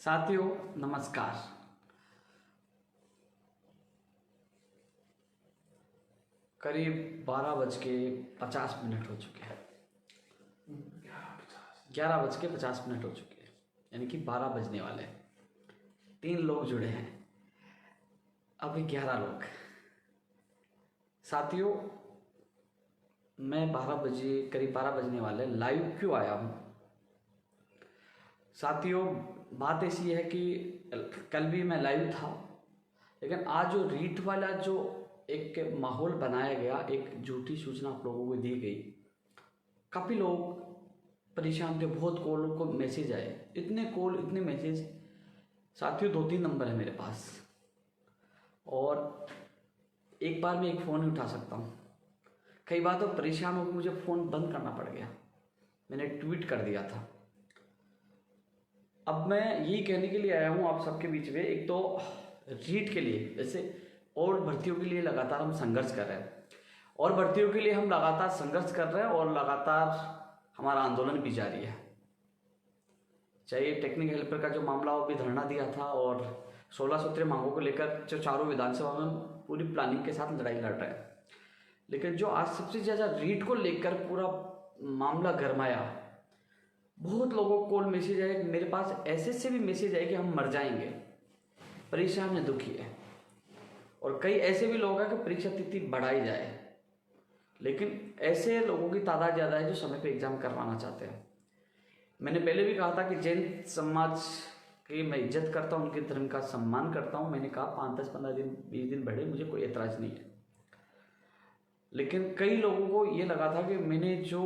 साथियों नमस्कार। करीब 12:50 हो चुके हैं। 11:50 हो चुके हैं, यानी कि 12 बजने वाले हैं। 3 लोग जुड़े हैं, अभी 11 लोग। साथियों मैं 12 बजे करीब 12 बजने वाले लाइव क्यों आया हूँ? साथियों बात ऐसी है कि कल भी मैं लाइव था, लेकिन आज जो रीट वाला जो एक माहौल बनाया गया, एक झूठी सूचना आप लोगों को दी गई, काफ़ी लोग परेशान थे। बहुत कॉल को मैसेज आए, इतने कॉल इतने मैसेज। साथियों 2-3 नंबर है मेरे पास और एक बार में एक फ़ोन ही उठा सकता हूँ। कई बार तो परेशान होकर मुझे फ़ोन बंद करना पड़ गया, मैंने ट्वीट कर दिया था। अब मैं यही कहने के लिए आया हूँ आप सबके बीच में, एक तो रीट के लिए, वैसे और भर्तियों के लिए लगातार हम संघर्ष कर रहे हैं, और भर्तियों के लिए हम लगातार संघर्ष कर रहे हैं और लगातार हमारा आंदोलन भी जारी है। चाहे टेक्निकल हेल्पर का जो मामला वो भी धरना दिया था, और 16 सूत्रीय मांगों को लेकर जो चारों विधानसभा में पूरी प्लानिंग के साथ लड़ाई लड़ रहे हैं। लेकिन जो आज सबसे ज़्यादा रीट को लेकर पूरा मामला गरमाया, बहुत लोगों को कॉल मैसेज आए, मेरे पास ऐसे से भी मैसेज आए कि हम मर जाएंगे, परेशान है, दुखी है। और कई ऐसे भी लोग हैं कि परीक्षा तिथि बढ़ाई जाए, लेकिन ऐसे लोगों की तादाद ज़्यादा है जो समय पे एग्ज़ाम करवाना चाहते हैं। मैंने पहले भी कहा था कि जैन समाज की मैं इज्जत करता हूँ, उनके धर्म का सम्मान करता हूँ। मैंने कहा 5, 10, 15 दिन 20 दिन बढ़े, मुझे कोई एतराज़ नहीं है। लेकिन कई लोगों को ये लगा था कि मैंने जो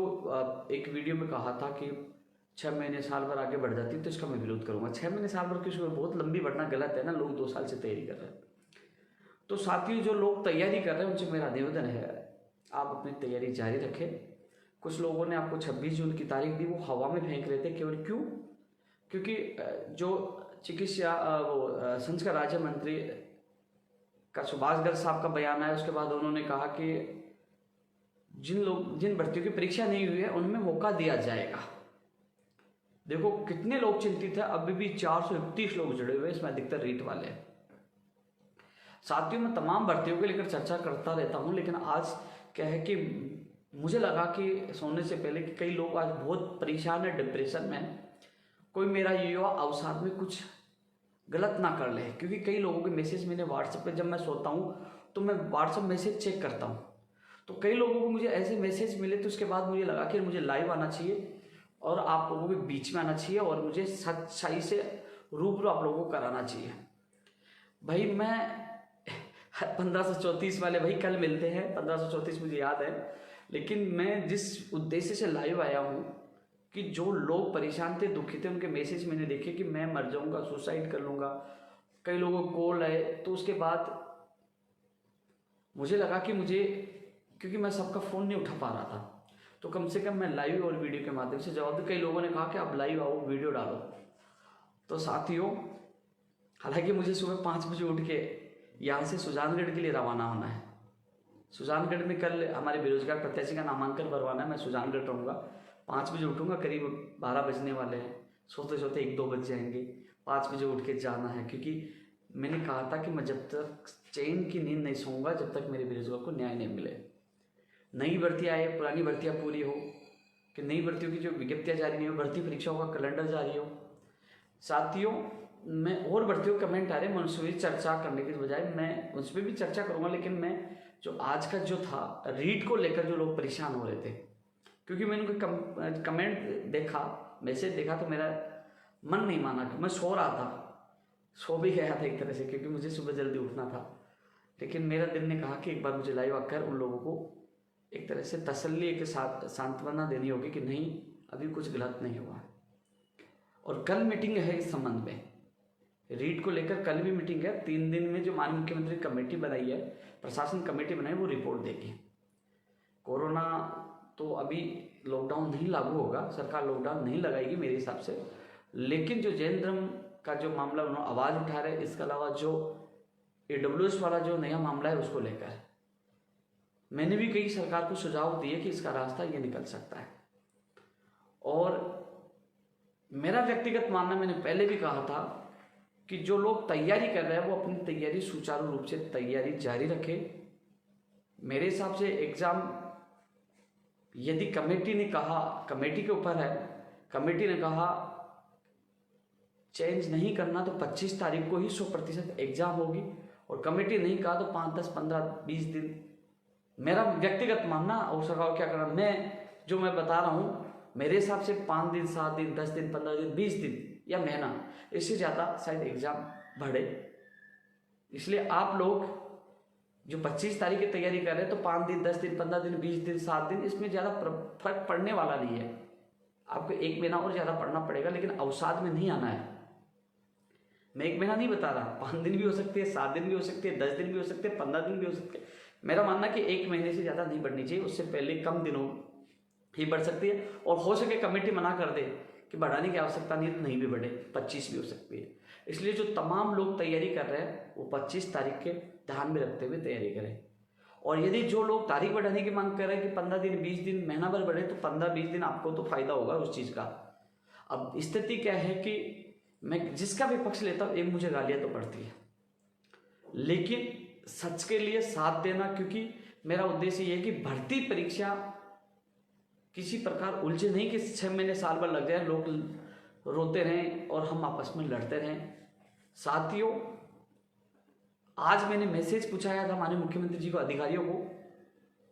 एक वीडियो में कहा था कि 6 महीने साल भर आगे बढ़ जाती तो इसका मैं विरोध करूंगा। 6 महीने साल भर की बहुत लंबी बढ़ना गलत है ना, लोग 2 साल से तैयारी कर रहे हैं। तो साथियों जो लोग तैयारी कर रहे हैं उनसे मेरा निवेदन है, आप अपनी तैयारी जारी रखें। कुछ लोगों ने आपको 26 जून की तारीख दी, वो हवा में फेंक रहे थे। केवल क्यों? क्योंकि जो चिकित्सा संस्कार राज्य मंत्री का सुभाष गर्ग साहब का बयान आया, उसके बाद उन्होंने कहा कि जिन भर्तियों की परीक्षा नहीं हुई है उनमें मौका दिया जाएगा। देखो कितने लोग चिंतित हैं, अभी भी 431 लोग जुड़े हुए हैं, इसमें अधिकतर रीट वाले हैं। साथियों मैं तमाम भर्तियों को लेकर चर्चा करता रहता हूं, लेकिन आज क्या है कि मुझे लगा कि सोने से पहले कि कई लोग आज बहुत परेशान है, डिप्रेशन में। कोई मेरा युवा अवसाद में कुछ गलत ना कर ले, क्योंकि कई लोगों के मैसेज मैंने व्हाट्सएप पे, जब मैं सोता हूँ तो मैं व्हाट्सएप मैसेज चेक करता हूँ, तो कई लोगों को मुझे ऐसे मैसेज मिले। तो उसके बाद मुझे लगा कि मुझे लाइव आना चाहिए और आप लोगों के बीच में आना चाहिए और मुझे सच्चाई से रूबरू आप लोगों को कराना चाहिए। भाई मैं 1534 वाले भाई कल मिलते हैं, 1534 मुझे याद है। लेकिन मैं जिस उद्देश्य से लाइव आया हूँ कि जो लोग परेशान थे, दुखी थे, उनके मैसेज मैंने देखे कि मैं मर जाऊँगा, सुसाइड कर लूँगा। कई लोगों को कॉल आए, तो उसके बाद मुझे लगा कि मुझे, क्योंकि मैं सबका फ़ोन नहीं उठा पा रहा था, तो कम से कम मैं लाइव और वीडियो के माध्यम से जवाब दूं। कई लोगों ने कहा कि आप लाइव आओ, वीडियो डालो। तो साथियों हालांकि मुझे सुबह 5 बजे उठ के यहाँ से सुजानगढ़ के लिए रवाना होना है। सुजानगढ़ में कल हमारे बेरोजगार प्रत्याशी का नामांकन भरवाना है। मैं सुजानगढ़ रहूँगा, 5 बजे उठूँगा, करीब 12 बजने वाले हैं। सोते सोते 1-2 बज जाएंगे। 5 बजे उठ के जाना है, क्योंकि मैंने कहा था कि मैं जब तक चैन की नींद नहीं सोऊंगा जब तक मेरे बेरोजगार को न्याय नहीं मिले। नई भर्तियाँ आए, पुरानी भर्तियाँ पूरी हो, कि नई भर्तियों की जो विज्ञप्तियाँ जारी नहीं हो, भर्ती परीक्षाओं का कैलेंडर जारी हो। साथियों मैं और भर्तियों कमेंट आ रहे हैं, मैं उनसे भी चर्चा करने की बजाय मैं उस पर भी चर्चा करूँगा। लेकिन मैं जो आज का जो था रीट को लेकर जो लोग परेशान हो रहे थे, क्योंकि मैंने उनके कमेंट देखा, मैसेज देखा, तो मेरा मन नहीं माना कि मैं सो रहा था, सो भी गया था एक तरह से, क्योंकि मुझे सुबह जल्दी उठना था। लेकिन मेरा दिल ने कहा कि एक बार मुझे लाइव आकर उन लोगों को एक तरह से तसल्ली के साथ सांत्वना देनी होगी कि नहीं, अभी कुछ गलत नहीं हुआ। और कल मीटिंग है इस संबंध में, रीट को लेकर कल भी मीटिंग है। 3 दिन में जो माननीय मुख्यमंत्री कमेटी बनाई है, प्रशासन कमेटी बनाई, वो रिपोर्ट देगी। कोरोना तो अभी लॉकडाउन नहीं लागू होगा, सरकार लॉकडाउन नहीं लगाएगी मेरे हिसाब से। लेकिन जो जैन धर्म का जो मामला उन्होंने आवाज़ उठा रहे हैं, इसके अलावा जो AWS वाला जो नया मामला है उसको लेकर मैंने भी कई सरकार को सुझाव दिए कि इसका रास्ता ये निकल सकता है। और मेरा व्यक्तिगत मानना, मैंने पहले भी कहा था कि जो लोग तैयारी कर रहे हैं वो अपनी तैयारी सुचारू रूप से तैयारी जारी रखें। मेरे हिसाब से एग्ज़ाम यदि कमेटी ने कहा, कमेटी के ऊपर है, कमेटी ने कहा चेंज नहीं करना तो 25 तारीख को ही 100% एग्ज़ाम होगी, और कमेटी नहीं कहा तो 5, 10, 15, 20 दिन, मेरा व्यक्तिगत मानना, और सरकार क्या करना, मैं बता रहा हूँ मेरे हिसाब से 5 दिन, 7 दिन, 10 दिन, 15 दिन, 20 दिन या महीना, इससे ज़्यादा शायद एग्ज़ाम बढ़े। इसलिए आप लोग जो 25 तारीख की तैयारी कर रहे हैं तो 5 दिन, 10 दिन, 15 दिन, 20 दिन, 7 दिन, इसमें ज़्यादा फर्क पड़ने वाला नहीं है। आपको 1 महीना और ज़्यादा पढ़ना पड़ेगा, लेकिन अवसाद में नहीं आना है। मैं 1 महीना नहीं बता रहा, 5 दिन भी हो सकते हैं, 7 दिन भी हो सकते हैं, 10 दिन भी हो सकते हैं, 15 दिन भी हो सकते हैं। मेरा मानना कि 1 महीने से ज़्यादा नहीं बढ़नी चाहिए, उससे पहले कम दिनों ही बढ़ सकती है, और हो सके कमेटी मना कर दे कि बढ़ाने की आवश्यकता नहीं, तो नहीं भी बढ़े, 25 भी हो सकती है। इसलिए जो तमाम लोग तैयारी कर रहे हैं वो 25 तारीख के ध्यान में रखते हुए तैयारी करें। और यदि जो लोग तारीख बढ़ाने की मांग कर रहे हैं कि 15 दिन, 20 दिन, महीना भर बढ़े, तो 15-20 दिन आपको तो फायदा होगा उस चीज़ का। अब स्थिति क्या है कि मैं जिसका भी पक्ष लेता हूँ, एक मुझे गालियाँ तो पड़ती है, लेकिन सच के लिए साथ देना, क्योंकि मेरा उद्देश्य ये है कि भर्ती परीक्षा किसी प्रकार उलझे नहीं कि 6 महीने, साल भर लग जाए, लोग रोते रहें और हम आपस में लड़ते रहें। साथियों, आज मैंने मैसेज पूछाया था माननीय मुख्यमंत्री जी को, अधिकारियों को,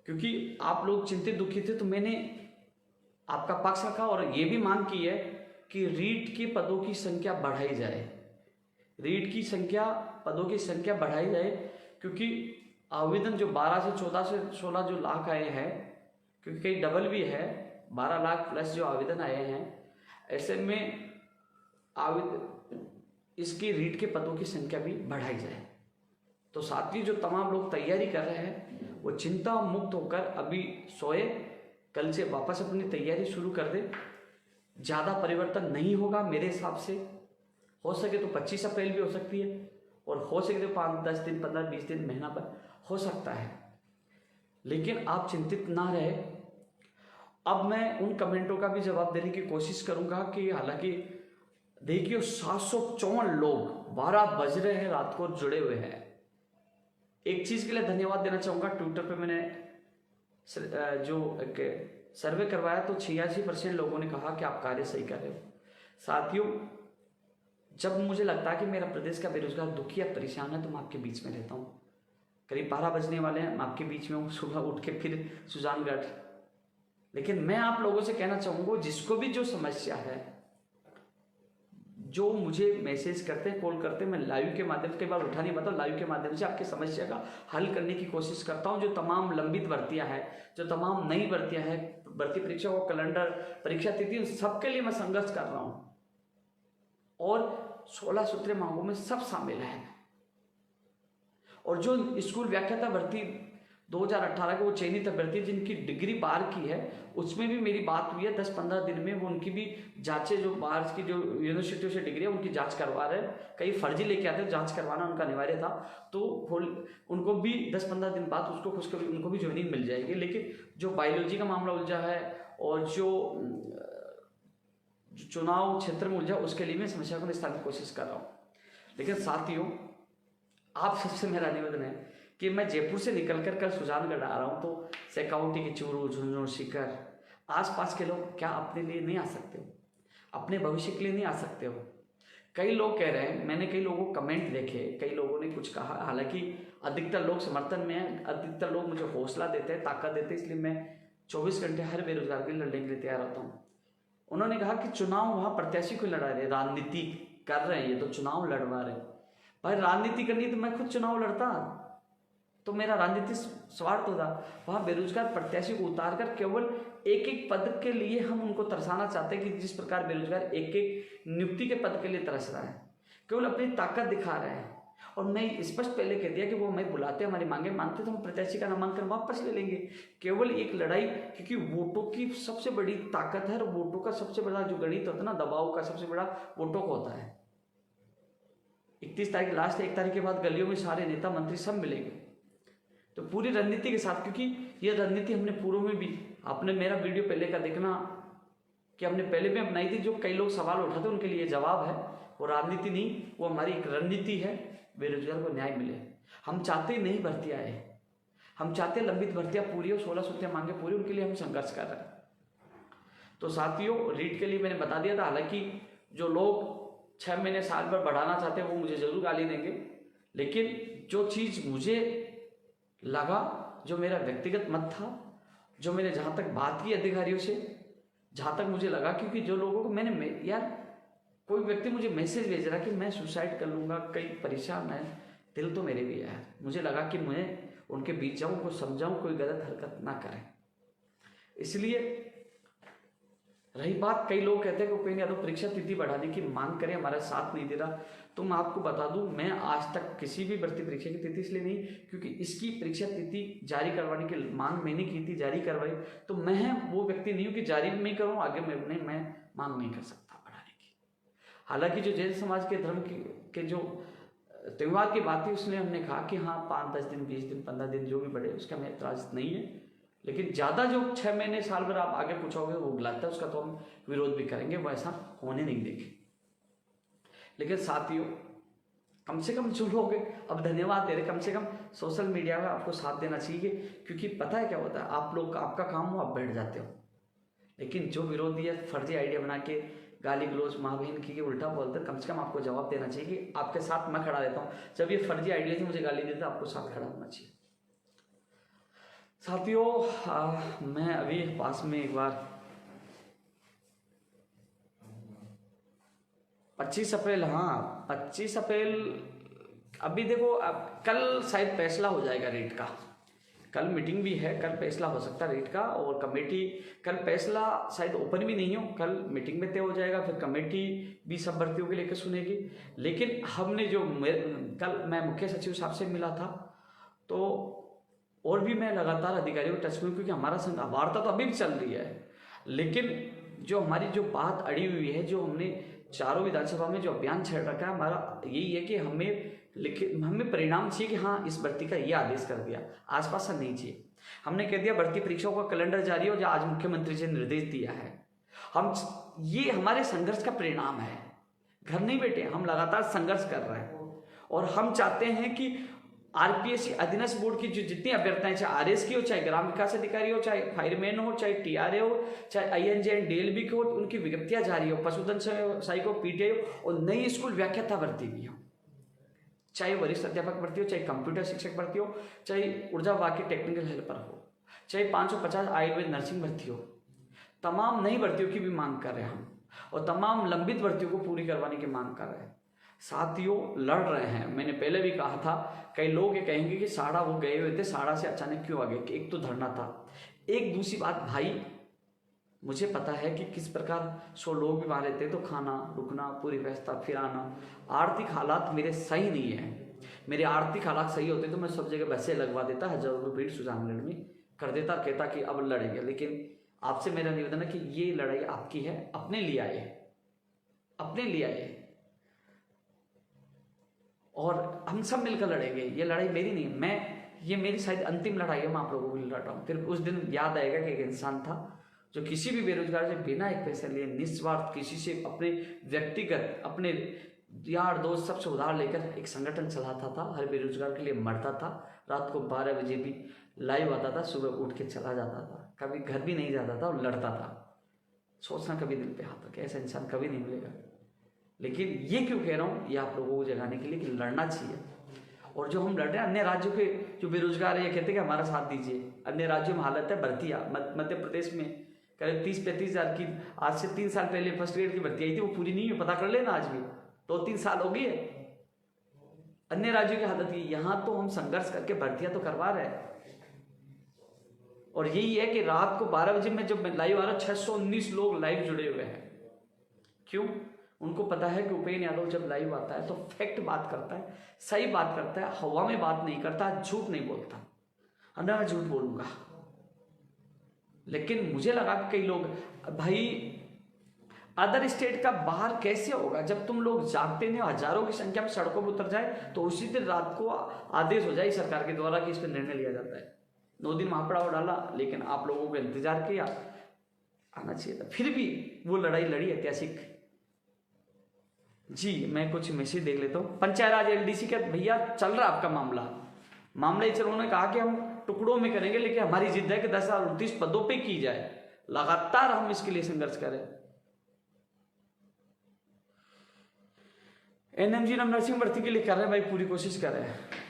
क्योंकि आप लोग चिंतित दुखी थे, तो मैंने आपका पक्ष रखा और ये भी मांग की है कि रीट के पदों की संख्या बढ़ाई जाए, रीट की संख्या, पदों की संख्या बढ़ाई जाए, क्योंकि आवेदन जो 12 से 14 से 16 जो लाख आए हैं, क्योंकि कई डबल भी है, 12 लाख प्लस जो आवेदन आए हैं, ऐसे में इसकी रीट के पदों की संख्या भी बढ़ाई जाए। तो साथ ही जो तमाम लोग तैयारी कर रहे हैं वो चिंता मुक्त होकर अभी सोए, कल से वापस अपनी तैयारी शुरू कर दे। ज़्यादा परिवर्तन नहीं होगा मेरे हिसाब से, हो सके तो 25 अप्रैल भी हो सकती है, और हो सके तो 5, 10 दिन, 15, 20 दिन, महीना पर हो सकता है, लेकिन आप चिंतित ना रहे। अब मैं उन कमेंटों का भी जवाब देने की कोशिश करूंगा कि हालांकि देखिए 754 लोग 12 बज रहे हैं रात को जुड़े हुए हैं। एक चीज़ के लिए धन्यवाद देना चाहूँगा, ट्विटर पे मैंने जो एक सर्वे करवाया तो 86% लोगों ने कहा कि आप कार्य सही कर रहे हो। साथियों, जब मुझे लगता है कि मेरा प्रदेश का बेरोजगार दुखी या परेशान है तो मैं आपके बीच में रहता हूँ। करीब 12 बजने वाले हैं, मैं आपके बीच में हूँ, सुबह उठ के फिर सुजानगढ़। लेकिन मैं आप लोगों से कहना चाहूँगा, जिसको भी जो समस्या है, जो मुझे मैसेज करते हैं, कॉल करते हैं, मैं लाइव के माध्यम से, कई बार उठा नहीं पाता, लाइव के माध्यम से आपकी समस्या का हल करने की कोशिश करता हूं। जो तमाम लंबित भर्तियां हैं, जो तमाम नई भर्तियां हैं, भर्ती परीक्षा को कैलेंडर, परीक्षा तिथि, सबके लिए मैं संघर्ष कर रहा हूं, और 16 सूत्रीय मांगों में सब शामिल है। और जो स्कूल व्याख्याता भर्ती 2018 के वो चयनित अभ्यर्थी जिनकी डिग्री बाहर की है, उसमें भी मेरी बात हुई है। 10-15 दिन में वो उनकी भी जांचें, जो बाहर की जो यूनिवर्सिटियों से डिग्री है उनकी जांच करवा रहे हैं। कई फर्जी लेके आते हैं, जांच करवाना उनका अनिवार्य था, तो उनको भी 10-15 दिन बाद उसको खुशखबरी, उनको भी ज्वाइनिंग मिल जाएगी। लेकिन जो बायोलॉजी का मामला उलझा है और जो चुनाव क्षेत्र में उलझा, उसके लिए मैं समस्या को निस्तारने की कोशिश कर रहा हूँ। लेकिन साथियों, आप सबसे मेरा निवेदन है कि मैं जयपुर से निकलकर कल सुजानगढ़ आ रहा हूँ, तो शेखावाटी के चूरू, झुंझुनू, सीकर, आसपास के लोग क्या अपने लिए नहीं आ सकते हो? अपने भविष्य के लिए नहीं आ सकते हो? कई लोग कह रहे हैं, मैंने कई लोगों को कमेंट देखे, कई लोगों ने कुछ कहा, हालांकि अधिकतर लोग समर्थन में हैं, अधिकतर लोग मुझे हौसला देते हैं, ताकत देते हैं, इसलिए मैं 24 घंटे हर बेरोजगार के लिए लड़ने के लिए तैयार होता हूँ। उन्होंने कहा कि चुनाव वहाँ प्रत्याशी को लड़ा रहे, राजनीति कर रहे हैं, ये तो चुनाव लड़वा रहे। भाई राजनीति करनी तो मैं खुद चुनाव लड़ता, तो मेरा राजनीतिक स्वार्थ होता। वहाँ बेरोजगार प्रत्याशी को उतार कर केवल एक पद के लिए हम उनको तरसाना चाहते हैं कि जिस प्रकार बेरोजगार एक नियुक्ति के पद के लिए तरस रहा है, केवल अपनी ताकत दिखा रहे हैं। और मैं स्पष्ट पहले कह दिया कि वो हमें बुलाते, हमारी मांगे मानते तो हम प्रत्याशी का नामांकन वापस ले लेंगे। केवल एक लड़ाई, क्योंकि वोटों की सबसे बड़ी ताकत है, और वोटों का सबसे बड़ा जो गणित होता है ना, दबाव का सबसे बड़ा वोटों का होता है। 31 तारीख लास्ट, 1 तारीख के बाद गलियों में सारे नेता मंत्री सब मिलेंगे, तो पूरी रणनीति के साथ, क्योंकि ये रणनीति हमने पूर्व में भी, आपने मेरा वीडियो पहले का देखना कि हमने पहले भी अपनाई थी। जो कई लोग सवाल उठाते उनके लिए जवाब है, वो राजनीति नहीं, वो हमारी एक रणनीति है, बेरोजगार को न्याय मिले। हम चाहते नहीं भर्तियाँ आए, हम चाहते लंबित भर्तियाँ पूरी हो, 16 सूत्रियाँ मांगे पूरी, उनके लिए हम संघर्ष कर रहे हैं। तो साथियों, रीट के लिए मैंने बता दिया था। हालांकि जो लोग 6 महीने साल भर बढ़ाना चाहते हैं वो मुझे जरूर गाली देंगे, लेकिन जो चीज़ मुझे लगा, जो मेरा व्यक्तिगत मत था, जो मैंने जहाँ तक बात की अधिकारियों से, जहाँ तक मुझे लगा, क्योंकि जो लोगों को मैंने यार कोई व्यक्ति मुझे मैसेज भेज रहा कि मैं सुसाइड कर लूँगा, कई परेशान है, दिल तो मेरे भी है। मुझे लगा कि मैं उनके बीच जाऊँ, उनको समझाऊँ, कोई गलत हरकत ना करें। इसलिए रही बात, कई लोग कहते हैं कि उपेंद्र यादव परीक्षा तिथि बढ़ाने की मांग करें, हमारा साथ नहीं दे रहा। तो मैं आपको बता दूं, मैं आज तक किसी भी भर्ती परीक्षा की तिथि इसलिए नहीं, क्योंकि इसकी परीक्षा तिथि जारी करवाने की मांग मैंने की थी, जारी करवाई। तो मैं वो व्यक्ति नहीं हूँ कि जारी भी नहीं करूँ, आगे मैं मांग नहीं कर सकता बढ़ाने की। हालांकि जो जैन समाज के धर्म के जो त्यौहार की बात थी, उसमें हमने कहा कि हाँ 5-10 दिन, 20 दिन, 15 दिन जो भी बढ़े, उसका हमें एतराज नहीं है। लेकिन ज़्यादा जो 6 महीने साल भर आप आगे पूछोगे वो गलत है, उसका तो हम विरोध भी करेंगे, वो ऐसा होने नहीं देंगे। लेकिन साथियों, कम से कम जो लोग अब धन्यवाद दे रहे, कम से कम सोशल मीडिया में आपको साथ देना चाहिए, क्योंकि पता है क्या होता है, आप लोग आपका काम हो, आप बैठ जाते हो, लेकिन जो विरोधी है फर्जी आइडिया बना के गाली गलौज माँ बहन की उल्टा बोलते, कम से कम आपको जवाब देना चाहिए कि आपके साथ मैं खड़ा रहता हूँ। जब ये फर्जी आइडिया से मुझे गाली देते, आपको साथ खड़ा होना चाहिए। साथियों, मैं अभी पास में एक बार 25 अप्रैल, हाँ 25 अप्रैल, अभी देखो, अब कल शायद फैसला हो जाएगा रेट का, कल मीटिंग भी है, कल फैसला हो सकता है रेट का। और कमेटी, कल फैसला शायद ओपन भी नहीं हो, कल मीटिंग में तय हो जाएगा, फिर कमेटी भी सब भर्तियों के लेकर सुनेगी। लेकिन हमने जो कल मैं मुख्य सचिव साहब से मिला था, तो और भी मैं लगातार अधिकारियों के टच में, क्योंकि हमारा वार्ता तो अभी भी चल रही है, लेकिन जो हमारी जो बात अड़ी हुई है, जो हमने चारों विधानसभा में जो अभियान छेड़ रखा है, हमारा यही है कि हमें परिणाम चाहिए कि हाँ इस भर्ती का ये आदेश कर दिया, आसपास से नहीं चाहिए। हमने कह दिया भर्ती परीक्षाओं का कैलेंडर जारी हो, जो आज मुख्यमंत्री जी ने निर्देश दिया है। ये हमारे संघर्ष का परिणाम है, घर नहीं बैठे, हम लगातार संघर्ष कर रहे हैं। और हम चाहते हैं कि आरपीएससी अधीनस्थ बोर्ड की जो जितनी अभ्यर्थाएं, चाहे आरएस की हो, चाहे ग्राम विकास अधिकारी हो, चाहे फायरमैन हो, चाहे टीआरए हो, चाहे आईएनजे एंड डीएलबी की हो, उनकी विज्ञप्तियां जारी हो, पशुधन सहायक हो, पीटीआई हो, और नई स्कूल व्याख्याता भर्ती भी हो, चाहे वरिष्ठ अध्यापक भर्ती हो, चाहे कंप्यूटर शिक्षक भर्ती हो, चाहे ऊर्जा विभाग की टेक्निकल हेल्पर हो, चाहे 550 आयुर्वेद नर्सिंग भर्ती हो, तमाम नई भर्तियों की भी मांग कर रहे हैं हम, और तमाम लंबित भर्तियों को पूरी करवाने की मांग कर रहे हैं। साथियों, लड़ रहे हैं। मैंने पहले भी कहा था, कई लोग ये कहेंगे कि साड़ा वो गए हुए थे, साड़ा से अचानक क्यों आ गए, कि एक तो धरना था, एक दूसरी बात भाई, मुझे पता है कि किस प्रकार 100 लोग भी वहाँ रहते, तो खाना रुकना, पूरी व्यवस्था, फिर आना, आर्थिक हालात मेरे सही नहीं है। मेरे आर्थिक हालात सही होते तो मैं सब जगह बसें लगवा देता, 1000 रुपये भीड़ सुजानगढ़ में कर देता, कहता कि अब लड़ेंगे। लेकिन आपसे मेरा निवेदन है कि ये लड़ाई आपकी है, अपने लिए आए, अपने लिए आए, और हम सब मिलकर लड़ेंगे। ये लड़ाई मेरी नहीं, ये मेरी शायद अंतिम लड़ाई है, मैं आप लोगों के लिए लड़ रहा हूँ। फिर उस दिन याद आएगा कि एक इंसान था जो किसी भी बेरोजगार से बिना एक पैसे लिए, निस्वार्थ, किसी से अपने व्यक्तिगत, अपने यार दोस्त सबसे उधार लेकर एक संगठन चलाता था, हर बेरोजगार के लिए मरता था, रात को 12 बजे भी लाइव आता था, सुबह उठ के चला जाता था, कभी घर भी नहीं जाता था और लड़ता था। सोचना कभी दिल पे हाथ रखे, ऐसा इंसान कभी नहीं मिलेगा। लेकिन ये क्यों कह रहा हूँ, ये आप लोगों को जगाने के लिए कि लड़ना चाहिए। और जो हम लड़ रहे हैं, अन्य राज्यों के जो बेरोजगार है, ये कहते हैं कि हमारा साथ दीजिए। अन्य राज्यों में हालत है, भर्तियाँ मध्य प्रदेश में करीब 30-35 हज़ार की, आज से 3 साल पहले फर्स्ट ग्रेड की भर्ती आई थी, वो पूरी नहीं है, पता कर लेना, आज भी 2-3 साल हो गई है। अन्य राज्यों की हालत ये, यहाँ तो हम संघर्ष करके भर्तियाँ तो करवा रहे हैं। और यही है कि रात को 12 बजे में जब लाइव आ रहा, 619 लोग लाइव जुड़े हुए हैं। क्यों? उनको पता है कि उपेंद्र यादव जब लाइव आता है तो फैक्ट बात करता है, सही बात करता है, हवा में बात नहीं करता, झूठ नहीं बोलता। मैं झूठ बोलूंगा, लेकिन मुझे लगा कि कई लोग, भाई अदर स्टेट का बाहर कैसे होगा, जब तुम लोग जागते नहीं, हजारों की संख्या में सड़कों पर उतर जाए, तो उसी दिन रात को आदेश हो जाए सरकार के द्वारा कि इस पर निर्णय लिया जाता है। 9 दिन महापड़ाव डाला, लेकिन आप लोगों को इंतजार किया, आना चाहिए था। फिर भी वो लड़ाई लड़ी ऐतिहासिक, जी मैं कुछ मैसेज देख लेता हूँ। पंचायत राज एलडीसी का भैया चल रहा आपका मामला ये चलो, उन्होंने कहा कि हम टुकड़ों में करेंगे, लेकिन हमारी जिद है कि 10,039 पदों पे की जाए। लगातार हम इसके लिए संघर्ष करें। एनएमजी हम नर्सिंग भर्ती के लिए कर रहे हैं भाई, पूरी कोशिश कर रहे हैं।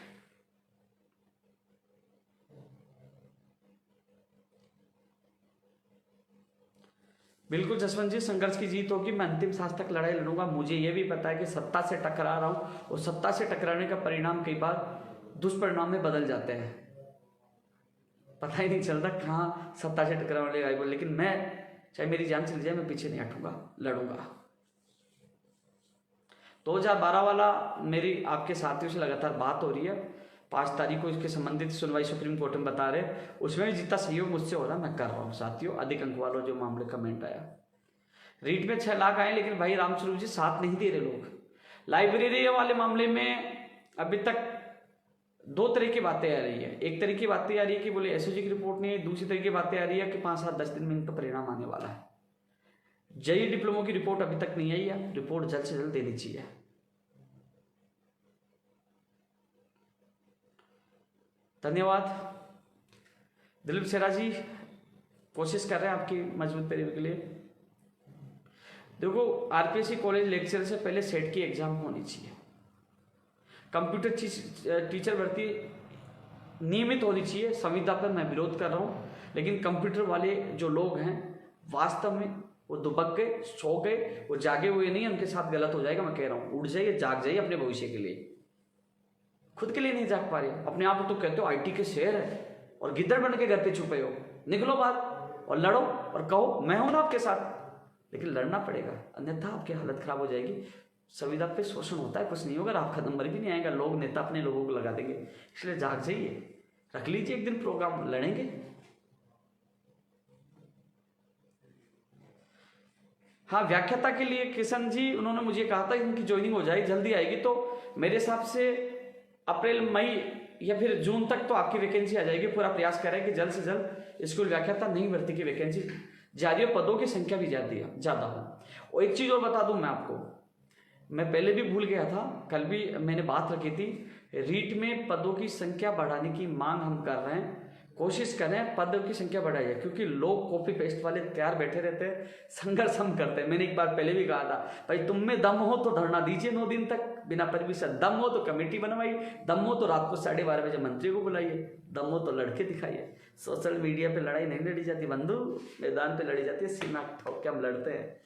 बिल्कुल जसवंत जी, संघर्ष की जीत होगी। मैं अंतिम सांस तक लड़ाई लड़ूंगा। मुझे यह भी पता है कि सत्ता से टकरा रहा हूं, और सत्ता से टकराने का परिणाम कई बार दुष्परिणाम में बदल जाते हैं। पता ही नहीं चलता कहाँ सत्ता से टकराने वाले गायब। लेकिन मैं चाहे मेरी जान चली जाए, मैं पीछे नहीं हटूंगा, लड़ूंगा। 2012 वाला मेरी आपके साथियों से लगातार बात हो रही है। 5 तारीख को इसके संबंधित सुनवाई सुप्रीम कोर्ट में बता रहे, उसमें भी जितना सहयोग मुझसे हो रहा मैं कर रहा हूँ साथियों। अधिक अंक वालों जो मामले कमेंट आया, रीट में 6 लाख आए, लेकिन भाई रामस्वरूप जी साथ नहीं दे रहे लोग। लाइब्रेरी वाले मामले में अभी तक 2 तरह की बातें आ रही है। एक तरह की बातें आ रही है कि बोले एसओजी की रिपोर्ट नहीं है, दूसरी तरह की बातें आ रही है कि 5-7-10 दिन में इनका परिणाम आने वाला है। जेई डिप्लोमा की रिपोर्ट अभी तक नहीं आई है, रिपोर्ट जल्द से जल्द देनी चाहिए। धन्यवाद दिलीप सेरा जी, कोशिश कर रहे हैं आपकी मजबूत पैरवी के लिए। देखो आरपीएससी कॉलेज लेक्चर से पहले सेट की एग्जाम होनी चाहिए। कंप्यूटर टीचर भर्ती नियमित होनी चाहिए। संविदा पर मैं विरोध कर रहा हूँ, लेकिन कंप्यूटर वाले जो लोग हैं वास्तव में वो दुबक गए, सो गए, वो जागे हुए नहीं, उनके साथ गलत हो जाएगा। मैं कह रहा हूँ उठ जाइए, जाग जाइए अपने भविष्य के लिए। खुद के लिए नहीं जाग पा रहे, अपने आप को तो कहते हो आईटी के शेर है और गिद्दड़ बन के घर पे छुपे हो। निकलो बाहर और लड़ो और कहो मैं हूं ना आपके साथ, लेकिन लड़ना पड़ेगा, अन्यथा आपकी हालत खराब हो जाएगी। संविदा पे शोषण होता है, कुछ नहीं होगा, आपका नंबर भी नहीं आएगा, लोग नेता अपने लोगों को लगा देंगे। इसलिए जाग जाइए, रख लीजिए एक दिन प्रोग्राम, लड़ेंगे। हाँ व्याख्याता के लिए किशन जी, उन्होंने मुझे कहा था इनकी ज्वाइनिंग हो जाएगी, जल्दी आएगी, तो मेरे हिसाब से अप्रैल मई या फिर जून तक तो आपकी वैकेंसी आ जाएगी। पूरा प्रयास करें कि जल्द से जल्द स्कूल व्याख्याता नई भर्ती की वैकेंसी जारी हो, पदों की संख्या भी ज्यादा हो। और एक चीज और बता दूं मैं आपको, मैं पहले भी भूल गया था, कल भी मैंने बात रखी थी, रीट में पदों की संख्या बढ़ाने की मांग हम कर रहे हैं। कोशिश करें पदों की संख्या बढ़ाई जाए, क्योंकि लोग कॉपी पेस्ट वाले तैयार बैठे रहते हैं, संघर्ष हम करते हैं। मैंने एक बार पहले भी कहा था भाई तुम में दम हो तो धरना दीजिए 9 दिन तक बिना परमिशन, दम हो तो कमेटी बनवाइए, दम हो तो रात को 12:30 बजे मंत्री को बुलाइए, दम हो तो लड़के दिखाइए। सोशल मीडिया पे लड़ाई नहीं लड़ी जाती बंधु, मैदान पे लड़ी जाती है, सीना ठोक के हम लड़ते हैं।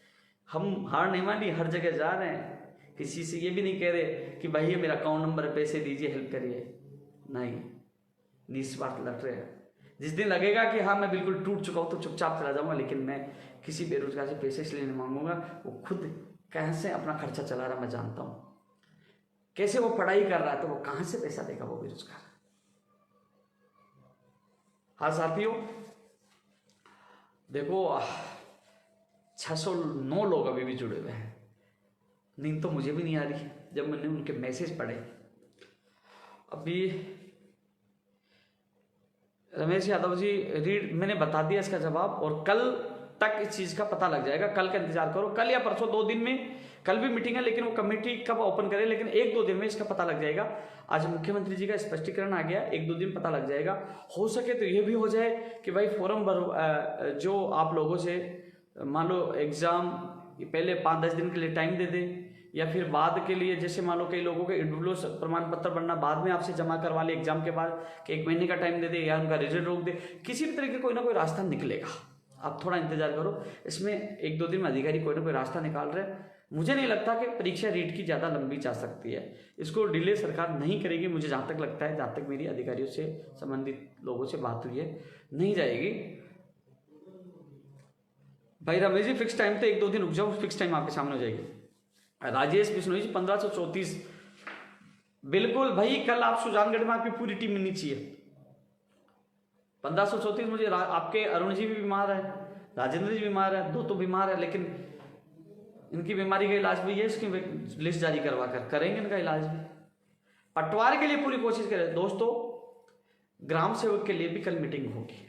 हम हार नहीं मानी, हर जगह जा रहे हैं, किसी से ये भी नहीं कह रहे कि भाई मेरा अकाउंट नंबर है, पैसे दीजिए, हेल्प करिए, नहीं, निस्वार्थ लड़ रहे हैं। जिस दिन लगेगा कि हाँ मैं बिल्कुल टूट चुका हूँ तो चुपचाप चला जाऊंगा, लेकिन मैं किसी बेरोजगार से पैसे इसलिए नहीं मांगूंगा, वो खुद कैसे अपना खर्चा चला रहा मैं जानता हूँ, कैसे वो पढ़ाई कर रहा है, तो वो कहाँ से पैसा देगा वो बेरोजगार। हाँ साथियों देखो 609 लोग अभी भी जुड़े हुए हैं। नींद तो मुझे भी नहीं आ रही जब मैंने उनके मैसेज पढ़े। अभी रमेश यादव जी रीड मैंने बता दिया इसका जवाब, और कल तक इस चीज का पता लग जाएगा। कल का इंतजार करो, कल या परसों 2 दिन में, कल भी मीटिंग है लेकिन वो कमेटी कब ओपन करे, लेकिन 1-2 दिन में इसका पता लग जाएगा। आज मुख्यमंत्री जी का स्पष्टीकरण आ गया, 1-2 दिन पता लग जाएगा। हो सके तो ये भी हो जाए कि भाई फॉर्म भरो, जो आप लोगों से मान लो एग्जाम पहले 5-10 दिन के लिए टाइम दे दे, या फिर बाद के लिए, जैसे मान लो कई लोगों के ईडब्ल्यू प्रमाण पत्र बनना बाद में आपसे जमा करवा ले एग्जाम के बाद, कि 1 महीने का टाइम दे दे या उनका रिजल्ट रोक दे, किसी भी तरीके कोई ना कोई रास्ता निकलेगा। आप थोड़ा इंतजार करो, इसमें 1-2 दिन में अधिकारी कोई ना कोई रास्ता निकाल रहे हैं। मुझे नहीं लगता कि परीक्षा रीट की ज़्यादा लंबी जा सकती है, इसको डिले सरकार नहीं करेगी। मुझे जहाँ तक लगता है, जहाँ तक मेरी अधिकारियों से संबंधित लोगों से बात हुई है, नहीं जाएगी। भाई रमेश जी फिक्स टाइम तो 1-2 दिन रुक जाओ, फिक्स टाइम आपके सामने हो जाएगी। राजेश बिश्नोई जी 1534 बिल्कुल भाई, कल आप सुजानगढ़ में आपकी पूरी टीम मिलनी चाहिए। 1534 मुझे आपके अरुण जी भी बीमार है, राजेंद्र जी बीमार है, 2 तो बीमार है, लेकिन इनकी बीमारी का इलाज भी है, इसकी लिस्ट जारी करवा कर करेंगे इनका इलाज भी। पटवार के लिए पूरी कोशिश करें दोस्तों। ग्राम सेवक के लिए भी कल मीटिंग होगी,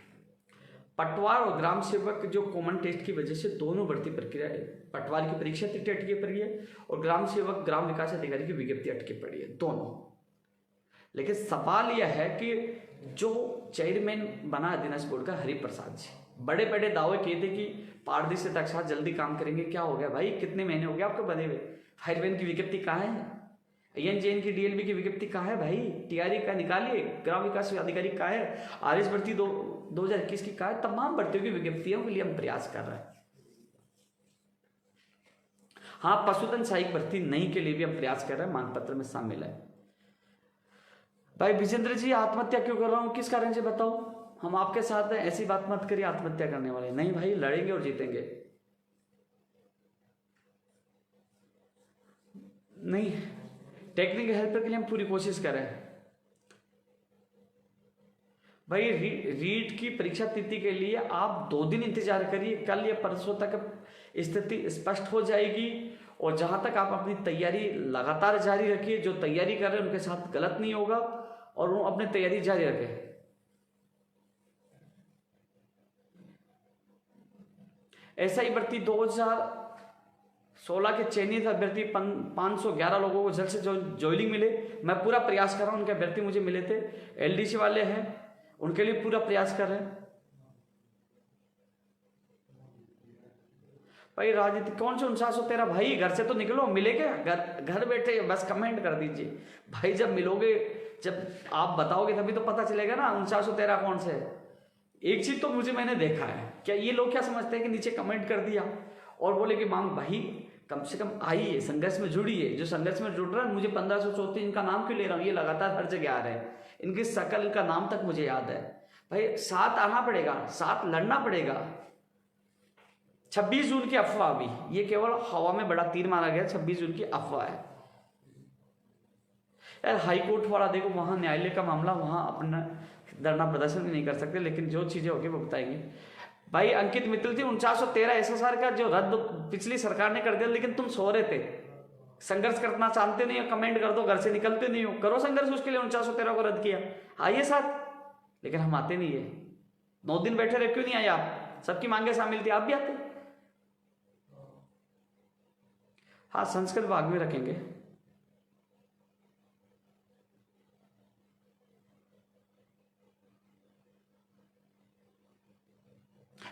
पटवार और ग्राम सेवक जो कॉमन टेस्ट की वजह से दोनों भर्ती प्रक्रिया, पटवार की परीक्षा अटकी पड़ी है और ग्राम सेवक ग्राम विकास अधिकारी की विज्ञप्ति अटकी पड़ी है दोनों। लेकिन सवाल यह है कि जो चेयरमैन बना है दिनाज बोर्ड का हरिप्रसाद जी, बड़े बड़े दावे किए थे कि पारदर्शी तक साथ जल्दी काम करेंगे। क्या हो गया भाई, कितने महीने हो गए आपको बने हुए? फायरमैन की विज्ञप्ति कहाँ है? INJN की DLB की विज्ञप्ति कहाँ है भाई? TRE का निकालिए। ग्राम विकास अधिकारी कहाँ है? RS भर्ती 2021 की कहाँ है? तमाम भर्तियों की विज्ञप्तियों के लिए हम प्रयास कर रहे हैं। हाँ, पशुधन सहायक भर्ती नहीं के लिए भी हम प्रयास कर रहे हैं, मांग पत्र में शामिल है। भाई विजेंद्र जी, आत्महत्या क्यों कर रहा हूँ, किस कारण से बताओ? हम आपके साथ हैं, ऐसी बात मत करिए आत्महत्या करने वाले। नहीं भाई, लड़ेंगे और जीतेंगे। नहीं, टेक्निकल हेल्प के लिए हम पूरी कोशिश कर रहे हैं। भाई रीट की परीक्षा तिथि के लिए आप 2 दिन इंतजार करिए, कल या परसों तक स्थिति स्पष्ट हो जाएगी। और जहां तक आप अपनी तैयारी लगातार जारी रखिए, जो तैयारी कर रहे हैं उनके साथ गलत नहीं होगा और वो अपनी तैयारी जारी रखें। ऐसा ही भर्ती 2016 के चयनित अभ्यर्थी 511 लोगों को जल्द से ज्वाइनिंग मिले। मैं पूरा प्रयास कर रहा हूं, उनके अभ्यर्थी मुझे मिले थे, LDC वाले हैं, उनके लिए पूरा प्रयास कर रहे हैं। भाई राजनीति कौन से 4913? भाई घर से तो निकलो, मिलेगा घर बैठे बस कमेंट कर दीजिए भाई। जब मिलोगे, जब आप बताओगे तभी तो पता चलेगा ना 4913 कौन से है। एक चीज तो मैंने देखा है, क्या ये लोग क्या समझते हैं कि नीचे कमेंट कर दिया और बोले कि मांग भाई कम से कम आइए, संघर्ष में जुड़िए। जो संघर्ष में जुड़ रहा है, मुझे 1534 इनका नाम क्यों ले रहा हूँ, ये लगातार हर जगह आ रहे हैं, इनकी शकल, इनका नाम तक मुझे याद है। भाई साथ आना पड़ेगा, साथ लड़ना पड़ेगा। 26 जून की अफवाह, भी ये केवल हवा में बड़ा तीर मारा गया। 26 जून की अफवाह है यार। हाईकोर्ट वाला देखो, वहां न्यायालय का मामला, वहां अपना धरना प्रदर्शन भी नहीं कर सकते, लेकिन जो चीजें होगी वो बताएंगे। भाई अंकित मित्तल थी 4913 SSR का जो रद्द पिछली सरकार ने कर दिया, लेकिन तुम सो रहे थे। संघर्ष करना चाहते नहीं हो, कमेंट कर दो, घर से निकलते नहीं हो, करो संघर्ष, उसके लिए 4913 को रद्द किया, आइए साथ। लेकिन हम आते नहीं है। 9 दिन बैठे रहे, क्यों नहीं आए आप? सबकी मांगे शामिल थी, आप भी आते। हाँ, संस्कृत भाग में रखेंगे।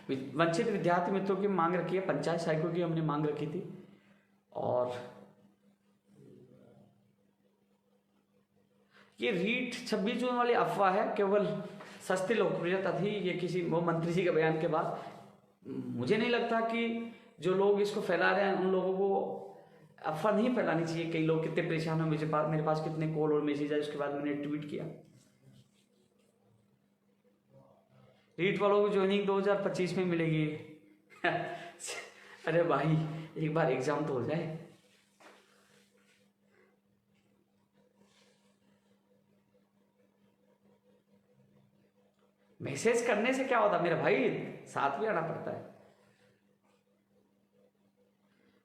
वंचित विद्यार्थी मित्रों की मांग रखी है, पंचायत सहायकों की हमने मांग रखी थी। और ये रीट 26 जून वाली अफवाह है, केवल सस्ती लोकप्रियता थी। ये किसी वो मंत्री जी के बयान के बाद, मुझे नहीं लगता कि जो लोग इसको फैला रहे हैं उन लोगों को अफवाह नहीं फैलानी चाहिए। कई लोग कितने परेशान हो, मेरे पास कितने कॉल और मैसेज है, उसके बाद मैंने ट्वीट किया। रीट वालों को ज्वाइनिंग 2025 में मिलेगी। अरे भाई, एक बार एग्जाम तो हो जाए। मैसेज करने से क्या होता मेरे भाई, साथ भी आना पड़ता है।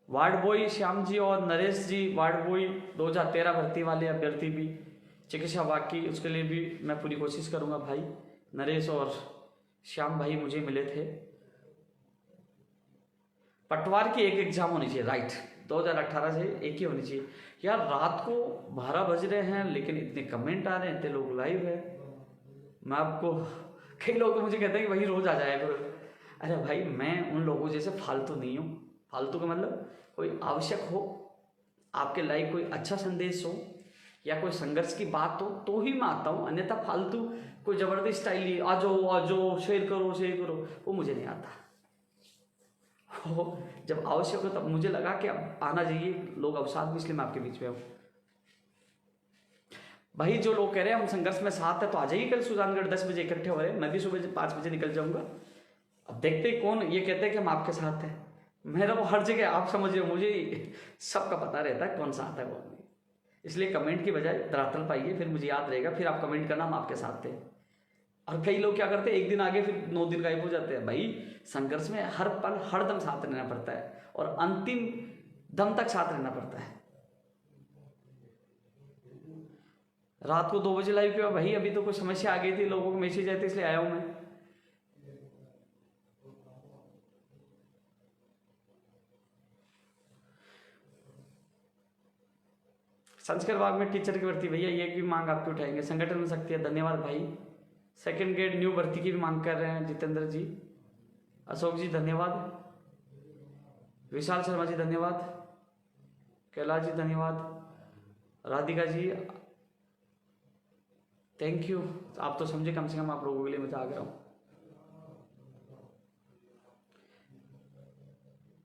वार्ड बॉय श्याम जी और नरेश जी, वार्ड बॉय 2013 भर्ती वाले अभ्यर्थी भी, चिकित्सा बाकी, उसके लिए भी मैं पूरी कोशिश करूंगा। भाई नरेश और श्याम भाई मुझे मिले थे। पटवार की एक एग्जाम होनी चाहिए, राइट, 2018 से एक ही होनी चाहिए। यार रात को 12 बज रहे हैं, लेकिन इतने कमेंट आ रहे हैं, इतने लोग लाइव है। मैं आपको, कई लोग मुझे कहते हैं कि भाई रोज आ जाए करो। अरे भाई, मैं उन लोगों जैसे फालतू नहीं हूँ। फालतू का मतलब, कोई आवश्यक हो, आपके लाइक कोई अच्छा संदेश हो या कोई संघर्ष की बात हो तो ही मैं आता हूँ। अन्यथा फालतू कोई जबरदस्त स्टाइल, आ जाओ शेयर करो, वो मुझे नहीं आता। जब आवश्यक हो तब मुझे लगा कि अब आना चाहिए, लोग अवसाद भी, इसलिए मैं आपके बीच में हूँ। भाई जो लोग कह रहे हैं हम संघर्ष में साथ है, तो आ जाइए कल सुजानगढ़ 10 बजे इकट्ठे हो रहे हैं। मैं भी सुबह 5 बजे निकल जाऊंगा। अब देखते ही कौन ये कहते हैं कि हम आपके साथ हैं। मेरा वो हर जगह, आप समझिए, मुझे सबका पता रहता है कौन साथ है कौन नहीं। इसलिए कमेंट की बजाय धरातल पाइए, फिर मुझे याद रहेगा, फिर आप कमेंट करना हम आपके साथ थे। और कई लोग क्या करते हैं, एक दिन आगे फिर 9 दिन गायब हो जाते हैं। भाई संघर्ष में हर पल हर दम साथ रहना पड़ता है और अंतिम दम तक साथ रहना पड़ता है। रात को 2 बजे लाइव किया भाई, अभी तो कोई समस्या आ गई थी, लोगों को मैसेज आए थे, इसलिए आया हूं मैं। संस्कृत विभाग में टीचर की भर्ती, भैया ये भी मांग आपकी उठाएंगे। संगठन में सकती है, धन्यवाद भाई। सेकंड ग्रेड न्यू भर्ती की भी मांग कर रहे हैं जितेंद्र जी। अशोक जी धन्यवाद। विशाल शर्मा जी धन्यवाद। कैलाश जी धन्यवाद। Radhika ji thank you. आप तो समझे, कम से कम आप लोगों के लिए मैं जाग रहा हूँ।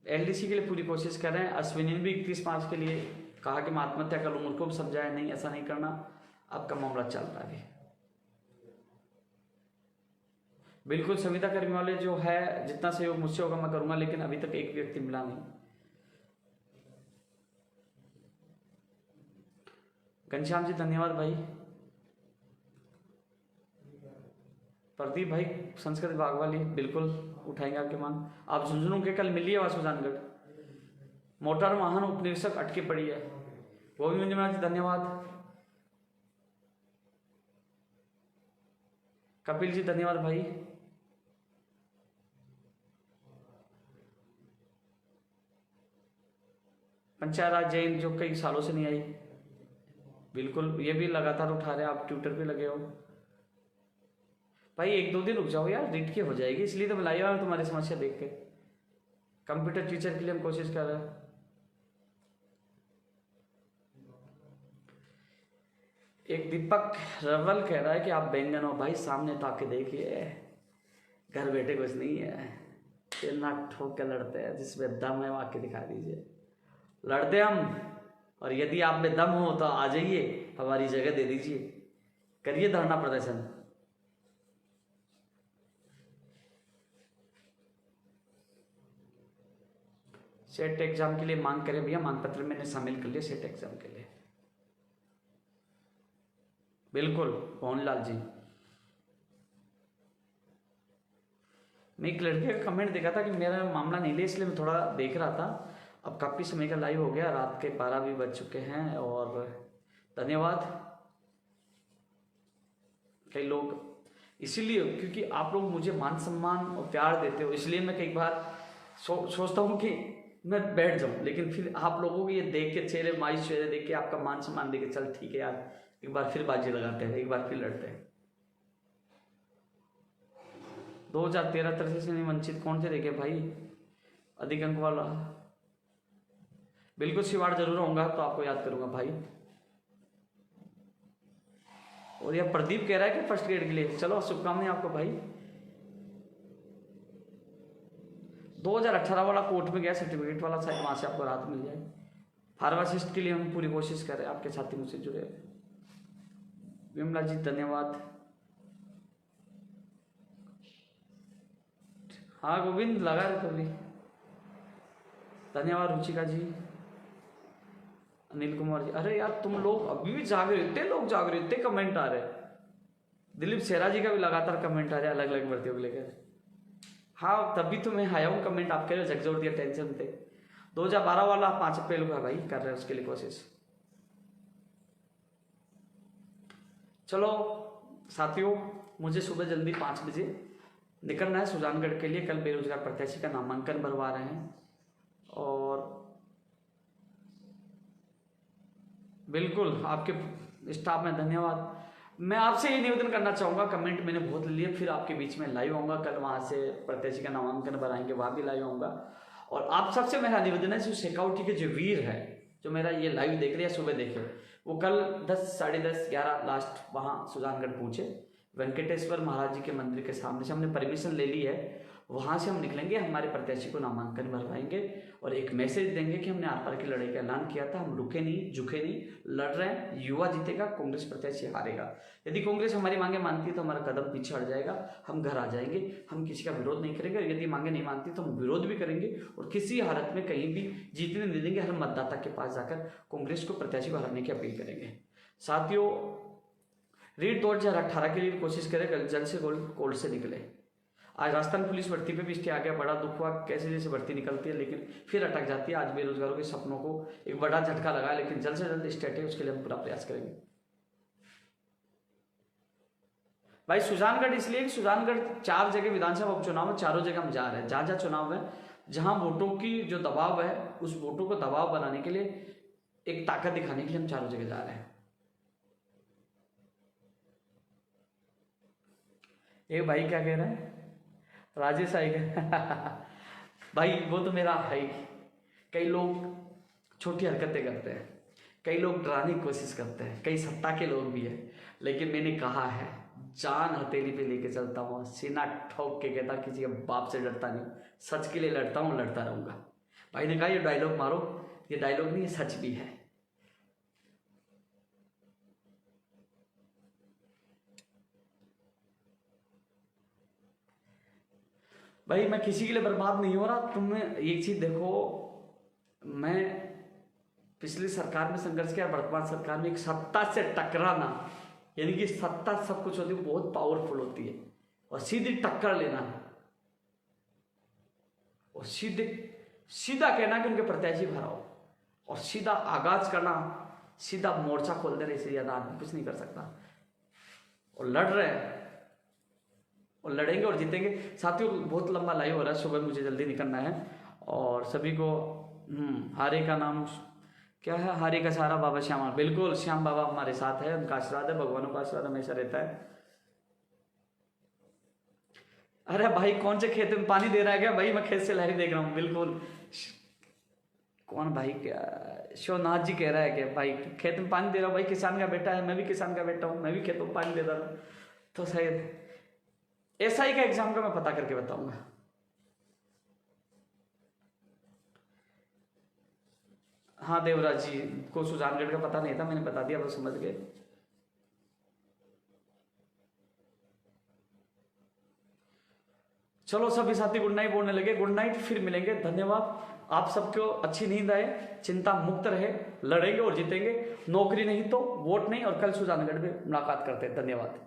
एलडीसी के लिए पूरी कोशिश कर रहे हैं। अश्विनी ने भी 31 मार्च के लिए कहा कि मैं आत्महत्या कर लूँ, उनको भी समझाया नहीं, ऐसा नहीं करना, आपका मामला चल रहा है। बिल्कुल संविदा कर्मी वाले जो है, जितना सहयोग मुझसे होगा मैं करूंगा, लेकिन अभी तक एक व्यक्ति मिला नहीं। घनश्याम जी धन्यवाद भाई। प्रदीप भाई संस्कृत विभाग वाली बिल्कुल उठाएंगे आपकी मांग। आप झुंझुनू के कल मिलिए आवास सुजानगढ़। मोटर वाहन उपनिरीक्षक अटकी पड़ी है, वो भी मंजुनाथ जी धन्यवाद। कपिल जी धन्यवाद भाई। पंचायत राज जैन जो कई सालों से नहीं आई, बिल्कुल ये भी लगातार उठा रहे हैं, आप ट्विटर पे लगे हो भाई। 1-2 दिन रुक जाओ यार, रीट की हो जाएगी, इसलिए तो मैं लाई हूं तुम्हारी समस्या देख के। कंप्यूटर टीचर के लिए हम कोशिश कर रहे हैं। एक दीपक रवल कह रहा है कि आप बैंगन हो भाई, सामने ताके देखिए, घर बैठे कुछ नहीं है, ना ठोक के लड़ते हैं, जिसमें दम है वो आके दिखा दीजिए। लड़ते हम, और यदि आप में दम हो तो आ जाइए, हमारी जगह दे दीजिए, करिए धरना प्रदर्शन। सेट एग्जाम के लिए मांग करें भैया, मांग पत्र मैंने शामिल कर लिया सेट एग्जाम के लिए। बिल्कुल मोहनलाल जी। मैं एक लड़के का कमेंट देखा था कि मेरा मामला नहीं ले, इसलिए मैं थोड़ा देख रहा था। अब काफी समय का लाइव हो गया, रात के 12 भी बज चुके हैं, और धन्यवाद। कई लोग इसीलिए, क्योंकि आप लोग मुझे मान सम्मान और प्यार देते हो, इसलिए मैं कई बार सोचता हूँ कि मैं बैठ जाऊं, लेकिन फिर आप लोगों को ये देख के, चेहरे मायूस चेहरे देख के, आपका मान सम्मान देख के, चल ठीक है यार, एक बार फिर बाजी लगाते हैं, एक बार फिर लड़ते हैं। 2013 से नहीं वंचित कौन से देखे भाई, अधिक अंक वाला। बिल्कुल शिवाड़ जरूर होऊंगा तो आपको याद करूंगा भाई। और यह प्रदीप कह रहा है कि फर्स्ट ग्रेड के लिए, चलो शुभकामनाएं आपको भाई। 2018 वाला कोर्ट में गया सर्टिफिकेट वाला, शायद वहां से आपको राहत मिल जाए। फार्मासिस्ट के लिए हम पूरी कोशिश कर रहे हैं, आपके साथी मुझसे जुड़े। विमला जी धन्यवाद। हाँ गोविंद लगा रहे कभी, धन्यवाद। रुचिका जी, अनिल कुमार जी, अरे यार तुम लोग अभी भी जाग रहे हो, इतने लोग जाग रहे हो, इतने कमेंट आ रहे। दिलीप सेरा जी का भी लगातार कमेंट आ रहे अलग अलग भर्तियों को लेकर। हाँ तभी तो मैं आया हूँ, कमेंट आप कह रहे हो झकझोर दिया, टेंशन थे। 2012 वाला 5 अप्रैल का भाई कर रहे हैं उसके लिए कोशिश। चलो साथियों, मुझे सुबह जल्दी 5 बजे निकलना है सुजानगढ़ के लिए। कल बेरोजगार प्रत्याशी का नामांकन भरवा रहे हैं, और बिल्कुल आपके स्टाफ में धन्यवाद। मैं आपसे ये निवेदन करना चाहूँगा, कमेंट मैंने बहुत लिए, फिर आपके बीच में लाइव आऊँगा। कल वहाँ से प्रत्याशी का नामांकन भराएंगे, वहाँ भी लाइव आऊँगा। और आप सबसे मेरा निवेदन है, जो सिक्योरिटी के जो वीर है, जो मेरा ये लाइव देख रहे हैं, सुबह देखे, वो कल 10, साढ़े 10, 11 लास्ट वहाँ सुजानगढ़ पहुँचे। वेंकटेश्वर महाराज जी के मंदिर के सामने से हमने परमिशन ले ली है, वहाँ से हम निकलेंगे, हमारे प्रत्याशी को नामांकन भरवाएंगे और एक मैसेज देंगे कि हमने आर पार की लड़ाई का ऐलान किया था, हम रुके नहीं, झुके नहीं, लड़ रहे हैं। युवा जीतेगा, कांग्रेस प्रत्याशी हारेगा। यदि कांग्रेस हमारी मांगे मानती है तो हमारा कदम पीछे हट जाएगा, हम घर आ जाएंगे, हम किसी का विरोध नहीं करेंगे। और यदि मांगे नहीं मानती तो हम विरोध भी करेंगे, और किसी हालत में कहीं भी जीतने नहीं देंगे। हर मतदाता के पास जाकर कांग्रेस को, प्रत्याशी को हराने की अपील करेंगे। साथियों, रीट 2018 के लिए कोशिश करें, जल्द से कोर्ट से निकले। आज राजस्थान पुलिस भर्ती पे भी स्टे आ गया, बड़ा दुख हुआ, कैसे जैसे भर्ती निकलती है लेकिन फिर अटक जाती है। आज बेरोजगारों के सपनों को एक बड़ा झटका लगा है, लेकिन जल्द से जल्द स्टे हटे, उसके लिए हम पूरा प्रयास करेंगे। भाई सुजानगढ़ इसलिए कि सुजानगढ़ 4 जगह विधानसभा उपचुनाव में, चारों जगह हम जा रहे हैं। जहाँ जहाँ चुनाव है, जहाँ वोटों की जो दबाव है, उस वोटों को दबाव बनाने के लिए एक ताकत दिखाने के लिए हम चारों जगह जा रहे हैं। एक भाई क्या कह रहा है, राजेश आएगा भाई वो तो मेरा है ही। कई लोग छोटी हरकतें करते हैं, कई लोग डराने की कोशिश करते हैं, कई सत्ता के लोग भी हैं, लेकिन मैंने कहा है जान हथेली पे लेके चलता हूँ, सीना ठोक के कहता किसी के बाप से डरता नहीं, सच के लिए लड़ता हूँ, लड़ता रहूंगा। भाई ने कहा ये डायलॉग मारो, ये डायलॉग नहीं, ये सच भी है। भाई मैं किसी के लिए बर्बाद नहीं हो रहा। तुम्हें एक चीज देखो, मैं पिछली सरकार में संघर्ष किया, वर्तमान सरकार में एक सत्ता से टकराना, यानी कि सत्ता सब कुछ होती है, बहुत पावरफुल होती है, और सीधी टक्कर लेना और सीधा कहना कि उनके प्रत्याशी भराओ और सीधा आगाज करना, सीधा मोर्चा खोल देना, इससे ज्यादा आदमी कुछ नहीं कर सकता। और लड़ रहे हैं और लड़ेंगे और जीतेंगे। साथियों बहुत लंबा लाइव हो रहा है, सुबह मुझे जल्दी निकलना है। और सभी को हारे का नाम क्या है, हारे का सहारा बाबा श्याम, बिल्कुल श्याम बाबा हमारे साथ है, उनका आशीर्वाद है, भगवानों का आशीर्वाद हमेशा रहता है। अरे भाई कौन से खेत में पानी दे रहा है क्या? भाई मैं खेत से लहरी देख रहा हूँ, बिल्कुल। कौन भाई, क्या शिवनाथ जी कह रहा है कि भाई खेत में पानी दे रहा हूँ? भाई किसान का बेटा है, मैं भी किसान का बेटा हूँ, मैं भी खेतों में पानी देता हूँ। तो शायद SI का एग्जाम का मैं पता करके बताऊंगा। हाँ देवराज जी को सुजानगढ़ का पता नहीं था, मैंने बता दिया, बस समझ गए। चलो सभी साथी गुड नाइट बोलने लगे, गुड नाइट, फिर मिलेंगे, धन्यवाद। आप सबको अच्छी नींद आए, चिंता मुक्त रहे, लड़ेंगे और जीतेंगे। नौकरी नहीं तो वोट नहीं, और कल सुजानगढ़ में मुलाकात करते हैं। धन्यवाद।